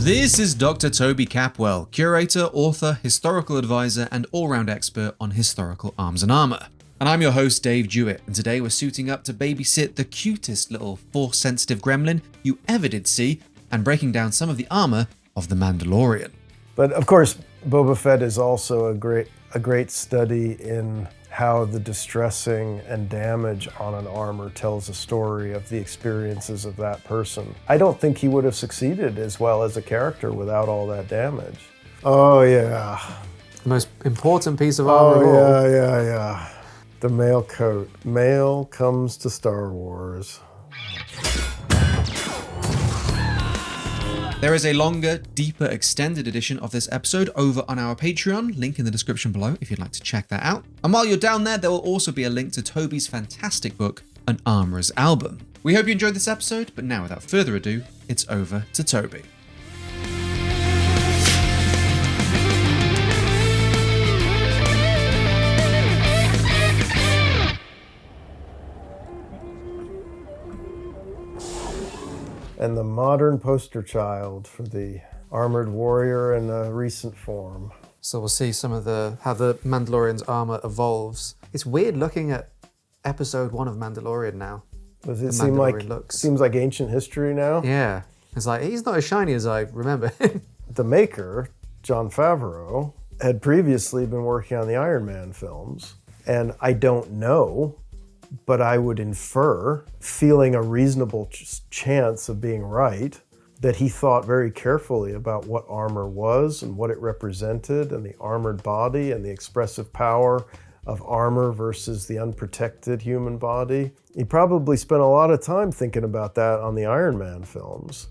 This is Dr. Toby Capwell, curator, author, historical advisor, and all-round expert on historical arms and armor. And I'm your host, Dave Jewett, and today we're suiting up to babysit the cutest little Force-sensitive gremlin you ever did see, and breaking down some of the armor of the Mandalorian. But of course, Boba Fett is also a great study in how the distressing and damage on an armor tells a story of the experiences of that person. I don't think he would have succeeded as well as a character without all that damage. Oh yeah. The most important piece of armor of all. Yeah. The mail coat. Mail comes to Star Wars. There is a longer, deeper, extended edition of this episode over on our Patreon, link in the description below if you'd like to check that out. And while you're down there will also be a link to Toby's fantastic book, An Armorer's Album. We hope you enjoyed this episode, but now without further ado, it's over to Toby. And the modern poster child for the armored warrior in a recent form. So we'll see some of how the Mandalorian's armor evolves. It's weird looking at episode 1 of Mandalorian now. Does it seems like ancient history now? Yeah. It's like, he's not as shiny as I remember. The maker, Jon Favreau, had previously been working on the Iron Man films. And I don't know, but I would infer, feeling a reasonable chance of being right, that he thought very carefully about what armor was and what it represented and the armored body and the expressive power of armor versus the unprotected human body. He probably spent a lot of time thinking about that on the Iron Man films.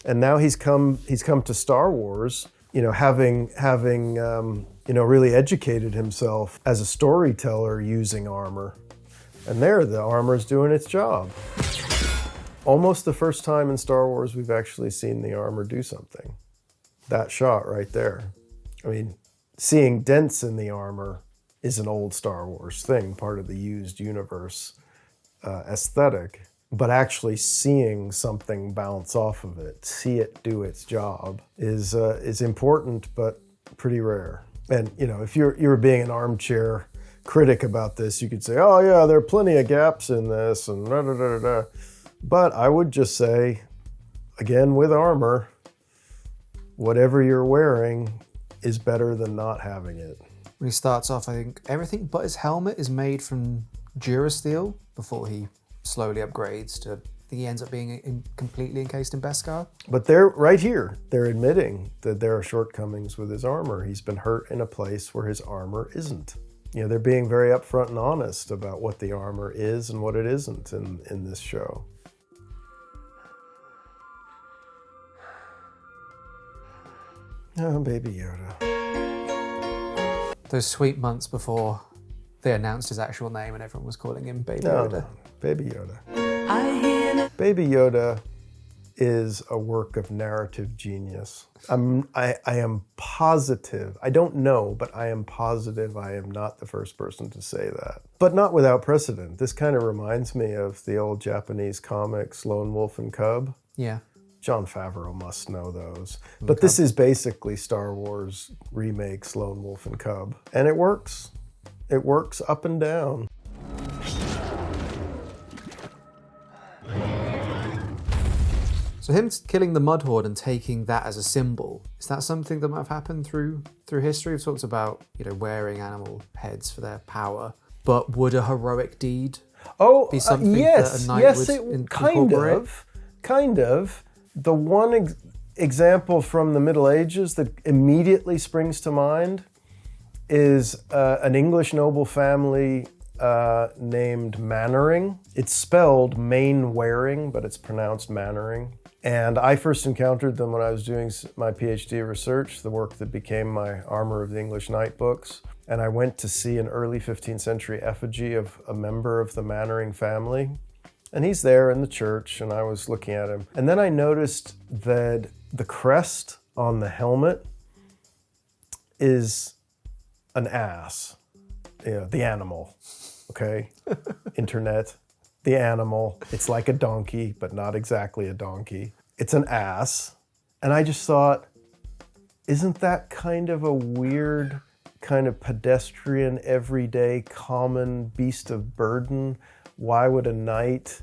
And now he's come to Star Wars, having really educated himself as a storyteller using armor. And there, the armor's doing its job. Almost the first time in Star Wars we've actually seen the armor do something. That shot right there. I mean, seeing dents in the armor is an old Star Wars thing, part of the used universe aesthetic. But actually seeing something bounce off of it, see it do its job, is important, but pretty rare. And, if you were being an armchair critic about this, you could say, oh yeah, there are plenty of gaps in this and da da da da. But I would just say, again, with armor, whatever you're wearing is better than not having it. When he starts off, I think everything but his helmet is made from Durasteel before he slowly upgrades to, I think he ends up being completely encased in Beskar. But they're admitting that there are shortcomings with his armor. He's been hurt in a place where his armor isn't. They're being very upfront and honest about what the armor is and what it isn't in this show. Oh, Baby Yoda. Those sweet months before they announced his actual name and everyone was calling him Baby Yoda. No, Baby Yoda. Baby Yoda is a work of narrative genius. I am positive, I don't know, but I am positive I am not the first person to say that. But not without precedent. This kind of reminds me of the old Japanese comics, Lone Wolf and Cub. Yeah. Jon Favreau must know those. But this is basically Star Wars remakes Lone Wolf and Cub. And it works. It works up and down. So him killing the Mudhorn and taking that as a symbol, is that something that might have happened through history? We've talked about, wearing animal heads for their power, but would a heroic deed be something that a knight would incorporate? Kind of. The one example from the Middle Ages that immediately springs to mind is an English noble family named Mannering. It's spelled Mainwaring, but it's pronounced Mannering. And I first encountered them when I was doing my PhD research, the work that became my Armor of the English Knight books. And I went to see an early 15th century effigy of a member of the Mannering family. And he's there in the church, and I was looking at him. And then I noticed that the crest on the helmet is an ass, the animal, okay? Internet. The animal, it's like a donkey, but not exactly a donkey. It's an ass, And I just thought, isn't that kind of a weird, kind of pedestrian, everyday, common beast of burden? Why would a knight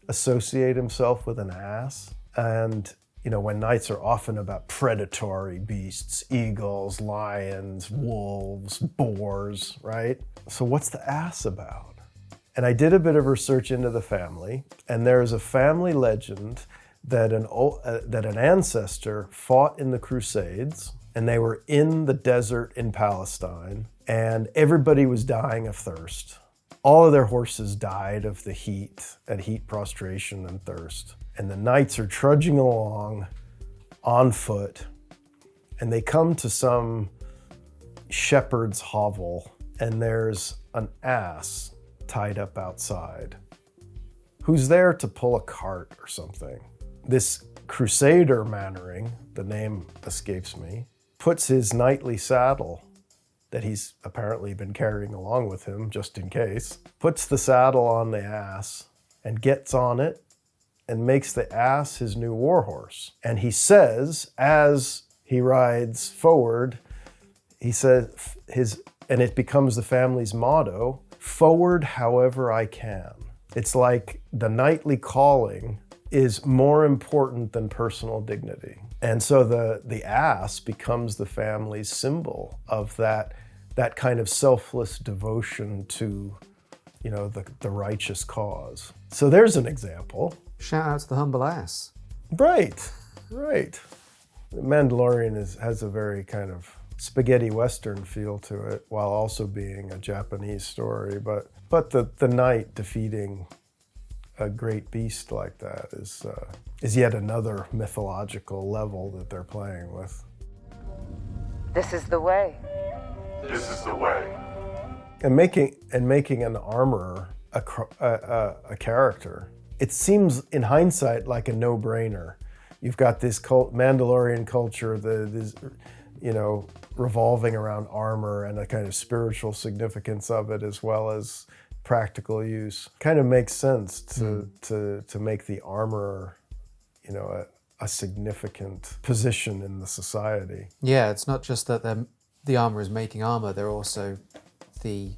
associate himself with an ass? And, you know, when knights are often about predatory beasts, eagles, lions, wolves, boars, right? So what's the ass about? And I did a bit of research into the family, and there is a family legend that an ancestor fought in the Crusades, and they were in the desert in Palestine, and everybody was dying of thirst. All of their horses died of the heat and heat prostration and thirst. And the knights are trudging along on foot, and they come to some shepherd's hovel, and there's an ass tied up outside, who's there to pull a cart or something. This crusader Mannering, the name escapes me, puts his knightly saddle that he's apparently been carrying along with him just in case, puts the saddle on the ass and gets on it and makes the ass his new warhorse. And he says, as he rides forward, he says and it becomes the family's motto, "Forward however I can." It's like the knightly calling is more important than personal dignity. And so the ass becomes the family's symbol of that kind of selfless devotion to, you know, the righteous cause. So there's an example. Shout out to the humble ass. Right. The Mandalorian has a very kind of spaghetti western feel to it, while also being a Japanese story. But the knight defeating a great beast like that is yet another mythological level that they're playing with. This is the way. This is the way. And making an armorer a character, it seems in hindsight like a no-brainer. You've got this Mandalorian culture that is, you know, revolving around armor and a kind of spiritual significance of it, as well as practical use. Kind of makes sense to make the armorer, you know, a significant position in the society. Yeah, it's not just that the armor is making armor; they're also the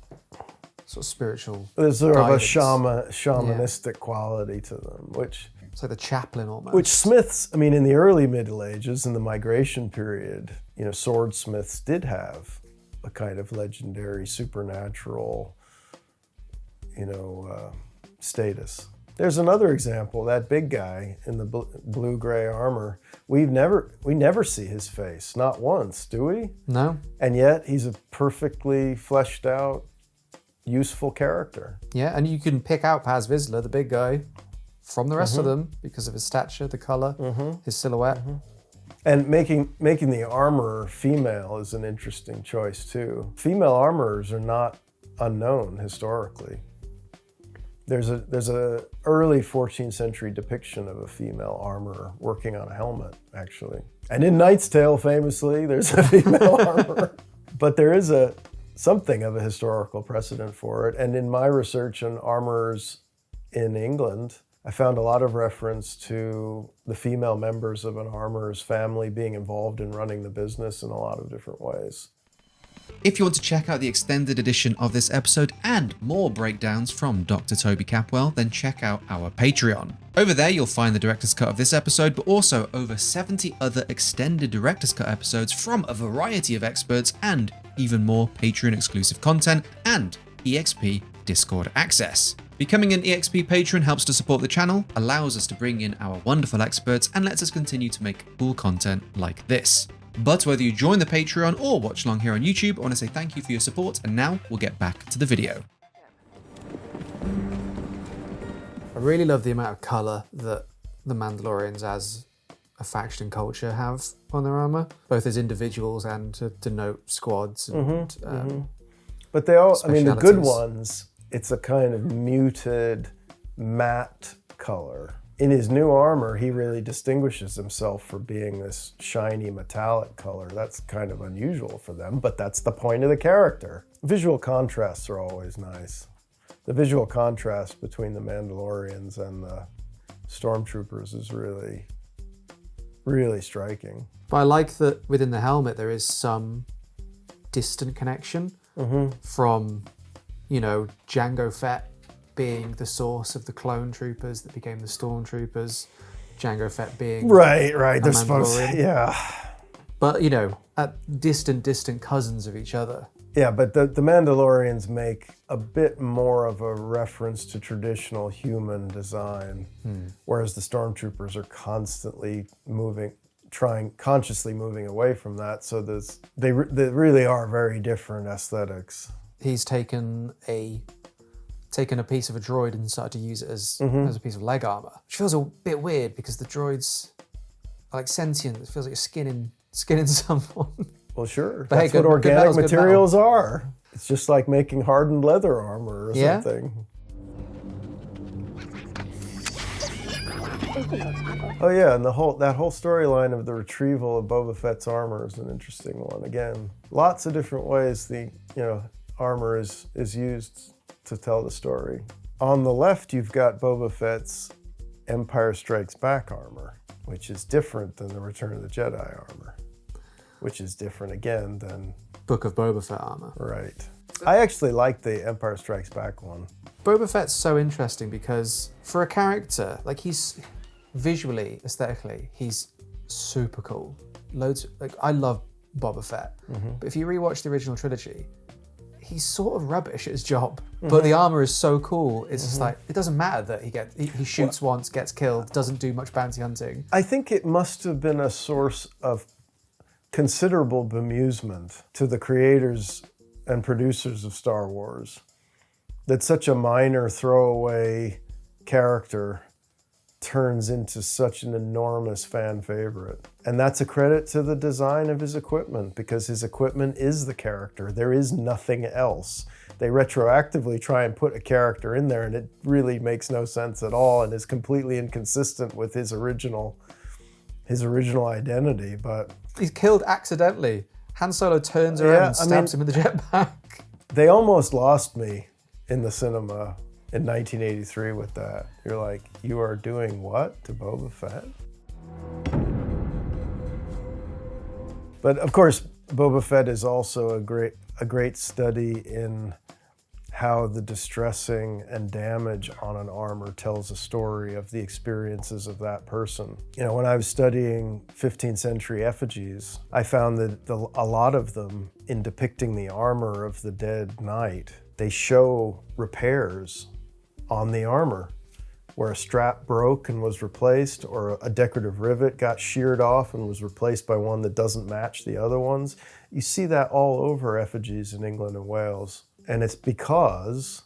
sort of spiritual. There's sort guidance. of a shamanistic quality to them, which. It's like the chaplain almost. Which smiths, I mean, in the early Middle Ages, in the migration period, you know, swordsmiths did have a kind of legendary supernatural, you know, status. There's another example, that big guy in the blue-gray armor. We never see his face, not once, do we? No. And yet he's a perfectly fleshed out, useful character. Yeah, and you can pick out Paz Vizsla, the big guy, from the rest of them because of his stature, the color, his silhouette. And making the armorer female is an interesting choice too. Female armorers are not unknown historically. There's a early 14th century depiction of a female armorer working on a helmet, actually. And in Knight's Tale, famously, there's a female armorer. But there is something of a historical precedent for it. And in my research on armorers in England, I found a lot of reference to the female members of an armorer's family being involved in running the business in a lot of different ways. If you want to check out the extended edition of this episode and more breakdowns from Dr. Toby Capwell, then check out our Patreon. Over there, you'll find the director's cut of this episode, but also over 70 other extended director's cut episodes from a variety of experts, and even more Patreon exclusive content and EXP Discord access. Becoming an EXP patron helps to support the channel, allows us to bring in our wonderful experts, and lets us continue to make cool content like this. But whether you join the Patreon or watch along here on YouTube, I want to say thank you for your support, and now we'll get back to the video. I really love the amount of colour that the Mandalorians as a faction and culture have on their armour, both as individuals and to denote squads. And, But they all, I mean, the good specialities. ones, it's a kind of muted, matte color. In his new armor, he really distinguishes himself for being this shiny metallic color. That's kind of unusual for them, but that's the point of the character. Visual contrasts are always nice. The visual contrast between the Mandalorians and the Stormtroopers is really really striking. But I like that within the helmet there is some distant connection from, you know, Jango Fett being the source of the clone troopers that became the stormtroopers, Jango Fett being Right. a They're supposed to, Mandalorian. yeah. But, you know, at distant cousins of each other. Yeah, but the Mandalorians make a bit more of a reference to traditional human design, whereas the stormtroopers are constantly consciously moving away from that. So they really are very different aesthetics. He's taken a piece of a droid and started to use it as a piece of leg armor, which feels a bit weird because the droids are like sentient. It feels like you're skinning someone. Well, sure. But hey, That's what good organic metal's good materials are. It's just like making hardened leather armor or Yeah? something. Oh yeah, and that whole storyline of the retrieval of Boba Fett's armor is an interesting one. Again, lots of different ways the armor is used to tell the story. On the left, you've got Boba Fett's Empire Strikes Back armor, which is different than the Return of the Jedi armor, which is different again than Book of Boba Fett armor. right. I actually like the Empire Strikes Back one. Boba Fett's so interesting because for a character, like he's visually, aesthetically, he's super cool. I love Boba Fett, but if you rewatch the original trilogy, he's sort of rubbish at his job. But the armor is so cool. It's just like it doesn't matter that he shoots once, gets killed, doesn't do much bounty hunting. I think it must have been a source of considerable bemusement to the creators and producers of Star Wars that such a minor throwaway character turns into such an enormous fan favorite. And that's a credit to the design of his equipment, because his equipment is the character. There is nothing else. They retroactively try and put a character in there, and it really makes no sense at all and is completely inconsistent with his original identity. But He's killed accidentally. Han Solo turns around and stabs him in the jetpack. they almost lost me in the cinema in 1983 with that. You're like, you are doing what to Boba Fett? But of course, Boba Fett is also a great study in how the distressing and damage on an armor tells a story of the experiences of that person. You know, when I was studying 15th century effigies, I found that a lot of them, in depicting the armor of the dead knight, they show repairs on the armor where a strap broke and was replaced, or a decorative rivet got sheared off and was replaced by one that doesn't match the other ones. You see that all over effigies in England and Wales. And it's because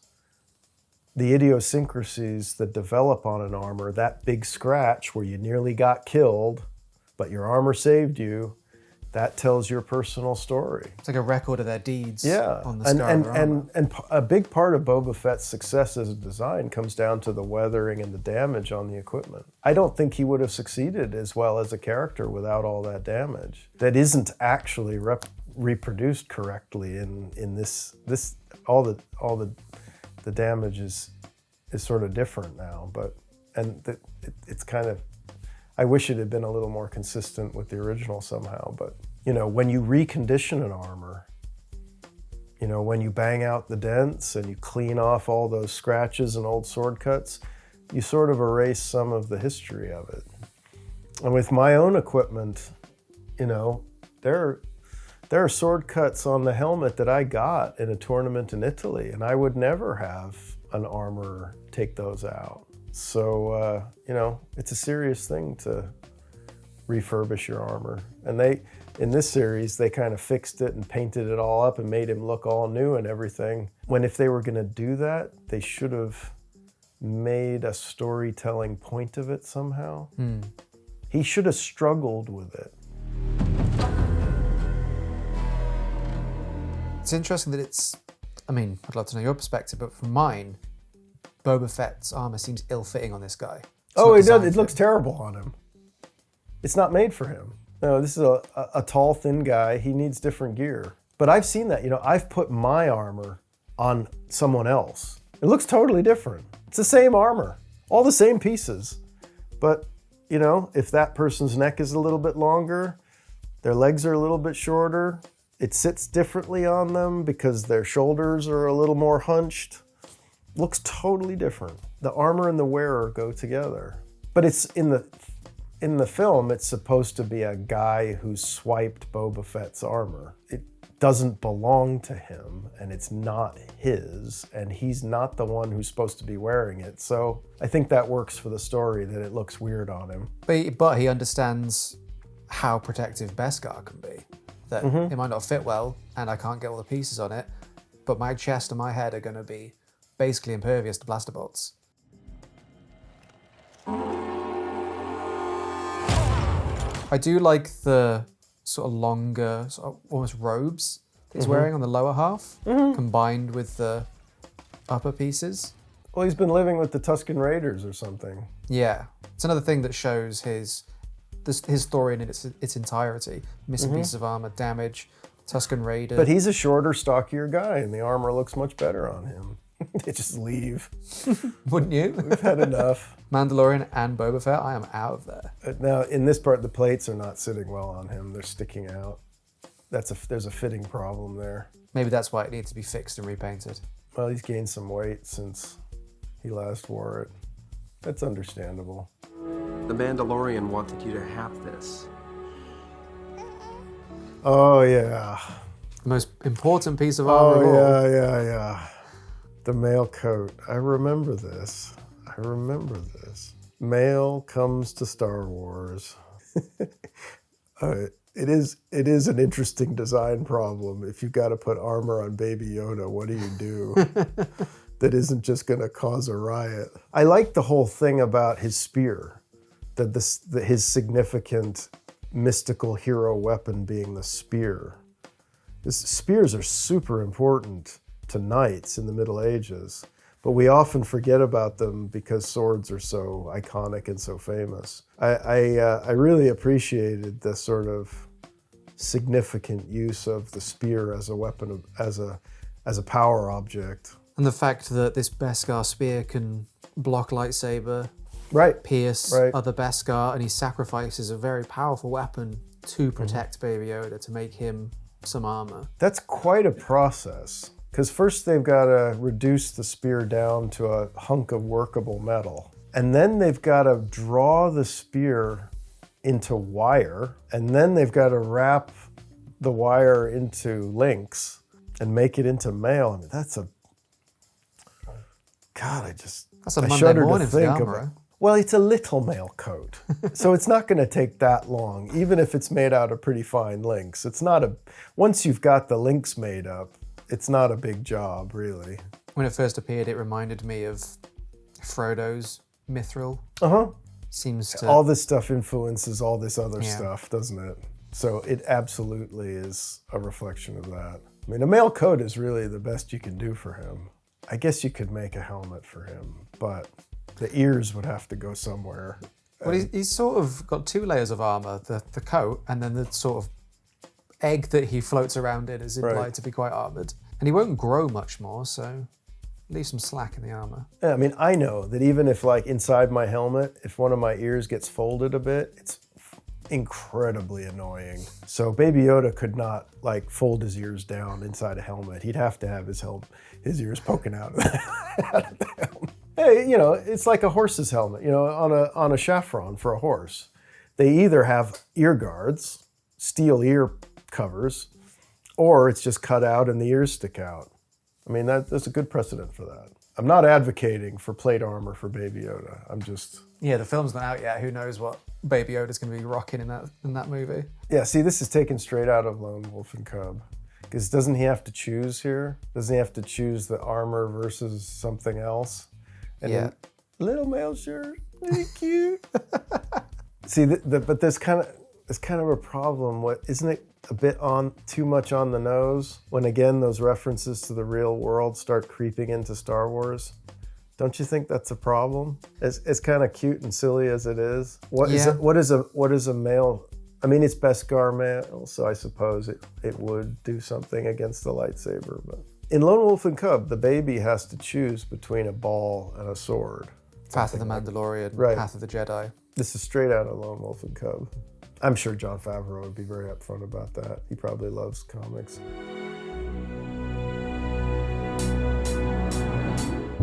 the idiosyncrasies that develop on an armor, that big scratch where you nearly got killed, but your armor saved you, that tells your personal story. It's like a record of their deeds on the and, scar and, of their armor. and a big part of Boba Fett's success as a design comes down to the weathering and the damage on the equipment. I don't think he would have succeeded as well as a character without all that damage. That isn't actually reproduced correctly in this all the damage is sort of different now, but it's kind of, I wish it had been a little more consistent with the original somehow. But you know, when you recondition an armor, you know, when you bang out the dents and you clean off all those scratches and old sword cuts, you sort of erase some of the history of it. And with my own equipment, you know, there are sword cuts on the helmet that I got in a tournament in Italy, and I would never have an armorer take those out. So, you know, it's a serious thing to refurbish your armor. And in this series, they kind of fixed it and painted it all up and made him look all new and everything. When if they were going to do that, they should have made a storytelling point of it somehow. He should have struggled with it. It's interesting that I'd love to know your perspective, but from mine, Boba Fett's armor seems ill-fitting on this guy. Oh, it does. It looks terrible on him. It's not made for him. No, this is a tall, thin guy. He needs different gear. But I've seen that. You know, I've put my armor on someone else. It looks totally different. It's the same armor, all the same pieces. But you know, if that person's neck is a little bit longer, their legs are a little bit shorter, it sits differently on them because their shoulders are a little more hunched. Looks totally different. The armor and the wearer go together. But it's in the film, it's supposed to be a guy who swiped Boba Fett's armor. It doesn't belong to him, and it's not his, and he's not the one who's supposed to be wearing it. So I think that works for the story, that it looks weird on him. But he understands how protective Beskar can be. That it might not fit well, and I can't get all the pieces on it, but my chest and my head are going to be basically impervious to blaster bolts. I do like the sort of longer, sort of almost robes that he's wearing on the lower half, combined with the upper pieces. Well, he's been living with the Tusken Raiders or something. Yeah, it's another thing that shows his story in its entirety. Missing pieces of armor, damage, Tusken Raider. But he's a shorter, stockier guy, and the armor looks much better on him. They just leave. Wouldn't you? We've had enough. Mandalorian and Boba Fett, I am out of there. Now, in this part, the plates are not sitting well on him. They're sticking out. There's a fitting problem there. Maybe that's why it needs to be fixed and repainted. Well, he's gained some weight since he last wore it. That's understandable. The Mandalorian wanted you to have this. Oh, yeah. The most important piece of armor of all. Yeah. The mail coat. I remember this. Mail comes to Star Wars. It is an interesting design problem. If you've got to put armor on Baby Yoda, what do you do? That isn't just going to cause a riot. I like the whole thing about his spear, that his significant mystical hero weapon being the spear. Spears are super important to knights in the Middle Ages, but we often forget about them because swords are so iconic and so famous. I really appreciated the sort of significant use of the spear as a weapon, as a power object. And the fact that this Beskar spear can block lightsaber, Right. pierce other Beskar, and he sacrifices a very powerful weapon to protect Baby Yoda, to make him some armor. That's quite a process, because first they've got to reduce the spear down to a hunk of workable metal. And then they've got to draw the spear into wire, and then they've got to wrap the wire into links and make it into mail. I mean, that's a... God, That's a I Monday shudder morning to for the think of armorer. it. Well, it's a little mail coat, so it's not going to take that long, even if it's made out of pretty fine links. It's not once you've got the links made up, it's not a big job, really. When it first appeared, it reminded me of Frodo's mithril. Seems to... All this stuff influences all this other stuff, doesn't it? So it absolutely is a reflection of that. I mean, a mail coat is really the best you can do for him. I guess you could make a helmet for him, but the ears would have to go somewhere. Well, he's sort of got two layers of armor, the coat, and then the sort of egg that he floats around in is implied to be quite armored. And he won't grow much more, so leave some slack in the armor. Yeah, I mean, I know that even if, like, inside my helmet, if one of my ears gets folded a bit, it's incredibly annoying. So Baby Yoda could not, like, fold his ears down inside a helmet. He'd have to have his ears poking out of the helmet. Hey, you know, it's like a horse's helmet, you know, on a chevron for a horse. They either have ear guards, steel ear covers, or it's just cut out and the ears stick out. I mean, there's a good precedent for that. I'm not advocating for plate armor for Baby Yoda. I'm just... Yeah, the film's not out yet. Who knows what Baby Yoda's going to be rocking in that movie. Yeah, see, this is taken straight out of Lone Wolf and Cub. Because doesn't he have to choose here? Doesn't he have to choose the armor versus something else? And then, little male shirt, really cute. See, but there's kind of a problem. Isn't it a bit too much on the nose when, again, those references to the real world start creeping into Star Wars? Don't you think that's a problem? As kind of cute and silly as it is. What is a male? I mean, it's Beskar male, so I suppose it would do something against the lightsaber. But in Lone Wolf and Cub, the baby has to choose between a ball and a sword. Path of the Mandalorian, Right. Path of the Jedi. This is straight out of Lone Wolf and Cub. I'm sure Jon Favreau would be very upfront about that. He probably loves comics.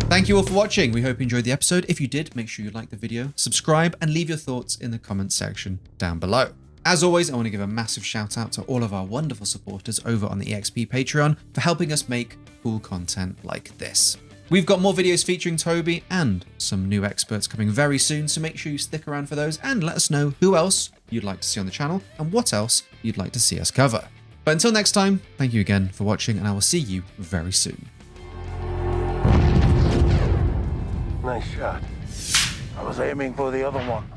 Thank you all for watching. We hope you enjoyed the episode. If you did, make sure you like the video, subscribe, and leave your thoughts in the comments section down below. As always, I want to give a massive shout out to all of our wonderful supporters over on the EXP Patreon for helping us make cool content like this. We've got more videos featuring Toby and some new experts coming very soon, so make sure you stick around for those and let us know who else you'd like to see on the channel and what else you'd like to see us cover. But until next time, thank you again for watching, and I will see you very soon. Nice shot. I was aiming for the other one.